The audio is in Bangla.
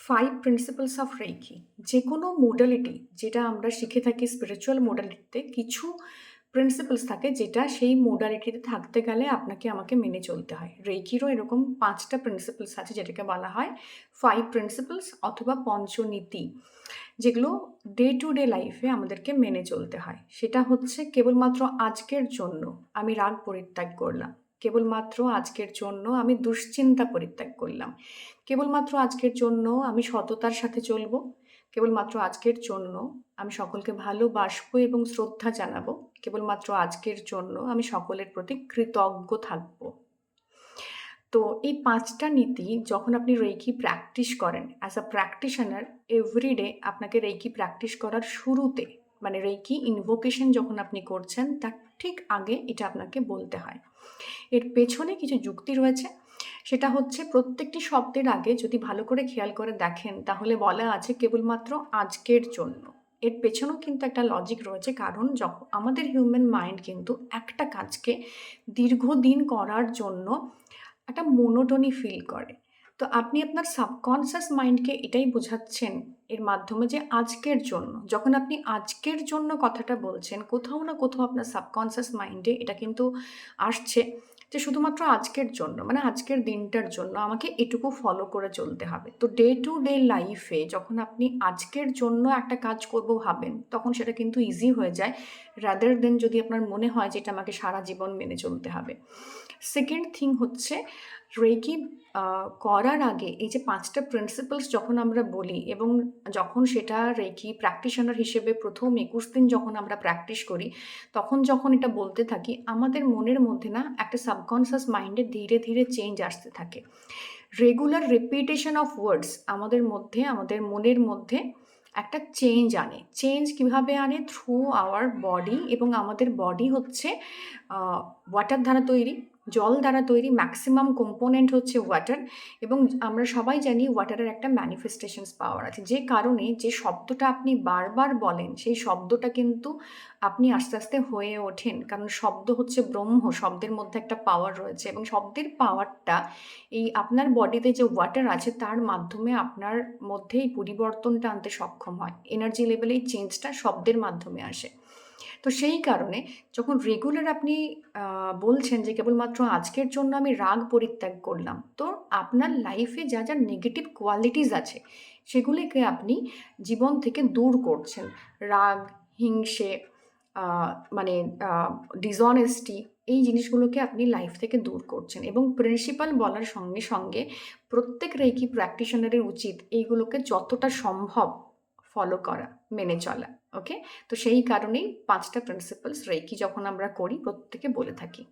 Five principles of reiki. যে কোনো মোডালিটি যেটা আমরা শিখে থাকি স্পিরিচুয়াল মোডালিটিতে কিছু প্রিন্সিপালস থাকে যেটা সেই মোডালিটিতে থাকতে গেলে আপনাকে আমাকে মেনে চলতে হয়। রেইকিরও এরকম ৫টা প্রিন্সিপালস আছে যেটাকে বলা হয় ফাইভ প্রিন্সিপালস অথবা পঞ্চনীতি, যেগুলো ডে টু ডে লাইফে আমাদেরকে মেনে চলতে হয়। সেটা হচ্ছে কেবলমাত্র আজকের জন্য আমি রাগ পরিত্যাগ করলাম, কেবলমাত্র আজকের জন্য আমি দুশ্চিন্তা পরিত্যাগ করলাম, কেবলমাত্র আজকের জন্য আমি সততার সাথে চলবো, কেবলমাত্র আজকের জন্য আমি সকলকে ভালোবাসবো এবং শ্রদ্ধা জানাবো, কেবলমাত্র আজকের জন্য আমি সকলের প্রতি কৃতজ্ঞ থাকবো। তো এই ৫টা নীতি যখন আপনি রেইকি প্র্যাকটিস করেন অ্যাজ আ প্র্যাকটিশনার, এভরিডে আপনাকে রেইকি প্র্যাকটিস করার শুরুতে মানে রেইকি ইনভোকেশন যখন আপনি করছেন তার ঠিক আগে এটা আপনাকে বলতে হয়। এর পেছনে কিছু যুক্তি রয়েছে। সেটা হচ্ছে প্রত্যেকটি শব্দের আগে যদি ভালো করে খেয়াল করে দেখেন তাহলে বলা আছে কেবলমাত্র আজকের জন্য। এর পেছনেও কিন্তু একটা লজিক রয়েছে, কারণ যখন আমাদের হিউম্যান মাইন্ড কিন্তু একটা কাজকে দীর্ঘদিন করার জন্য একটা মোনোটোনি ফিল করে। তো আপনি আপনার সাবকনসিয়াস মাইন্ডকে এটাই বোঝাচ্ছেন এর মাধ্যমে যে আজকের জন্য। যখন আপনি আজকের জন্য কথাটা বলছেন, কোথাও না কোথাও আপনার সাবকনসিয়াস মাইন্ডে এটা কিন্তু আসছে যে শুধুমাত্র আজকের জন্য, মানে আজকের দিনটার জন্য আমাকে এটুকু ফলো করে চলতে হবে। তো ডে টু ডে লাইফে যখন আপনি আজকের জন্য একটা কাজ করব ভাবেন, তখন সেটা কিন্তু ইজি হয়ে যায় রাদার দেন যদি আপনার মনে হয় যে এটা আমাকে সারা জীবন মেনে চলতে হবে। সেকেন্ড থিং হচ্ছে রেকি করার আগে এই যে ৫টা প্রিন্সিপালস যখন আমরা বলি এবং যখন সেটা রেকি প্র্যাকটিশনার হিসেবে প্রথম ২১ দিন যখন আমরা প্র্যাকটিস করি, তখন যখন এটা বলতে থাকি আমাদের মনের মধ্যে না একটা সাবকনসিয়াস মাইন্ডে ধীরে ধীরে চেঞ্জ আসতে থাকে। রেগুলার রিপিটেশন অফ ওয়ার্ডস আমাদের মধ্যে, আমাদের মনের মধ্যে একটা চেঞ্জ আনে। চেঞ্জ কিভাবে আনে? থ্রু আওয়ার বডি, এবং আমাদের বডি হচ্ছে ওয়াটার দ্বারা তৈরি, জল দ্বারা তৈরি, ম্যাক্সিমাম কম্পোনেন্ট হচ্ছে ওয়াটার। এবং আমরা সবাই জানি ওয়াটারের একটা ম্যানিফেস্টেশনস পাওয়ার আছে, যে কারণে যে শব্দটা আপনি বারবার বলেন সেই শব্দটা কিন্তু আপনি আস্তে আস্তে হয়ে ওঠেন, কারণ শব্দ হচ্ছে ব্রহ্ম, শব্দের মধ্যে একটা পাওয়ার রয়েছে এবং শব্দের পাওয়ারটা এই আপনার বডিতে যে ওয়াটার আছে তার মাধ্যমে আপনার মধ্যে এই পরিবর্তনটা আনতে সক্ষম হয়। এনার্জি লেভেলে এই চেঞ্জটা শব্দের মাধ্যমে আসে। তো সেই কারণে যখন রেগুলার আপনি বলছেন যে কেবলমাত্র আজকের জন্য আমি রাগ পরিত্যাগ করলাম, তো আপনার লাইফে যা যা নেগেটিভ কোয়ালিটিস আছে সেগুলিকে আপনি জীবন থেকে দূর করছেন। রাগ, হিংসে, মানে ডিসঅনেস্টি, এই জিনিসগুলোকে আপনি লাইফ থেকে দূর করছেন। এবং প্রিন্সিপাল বলার সঙ্গে সঙ্গে প্রত্যেক রেকি প্র্যাকটিশনারের উচিত এইগুলোকে যতটা সম্ভব ফলো করা, মেনে চলা। ওকে? তো সেই কারণেই ৫টা প্রিন্সিপালস রেকি যখন আমরা করি প্রত্যেকে বলে থাকি।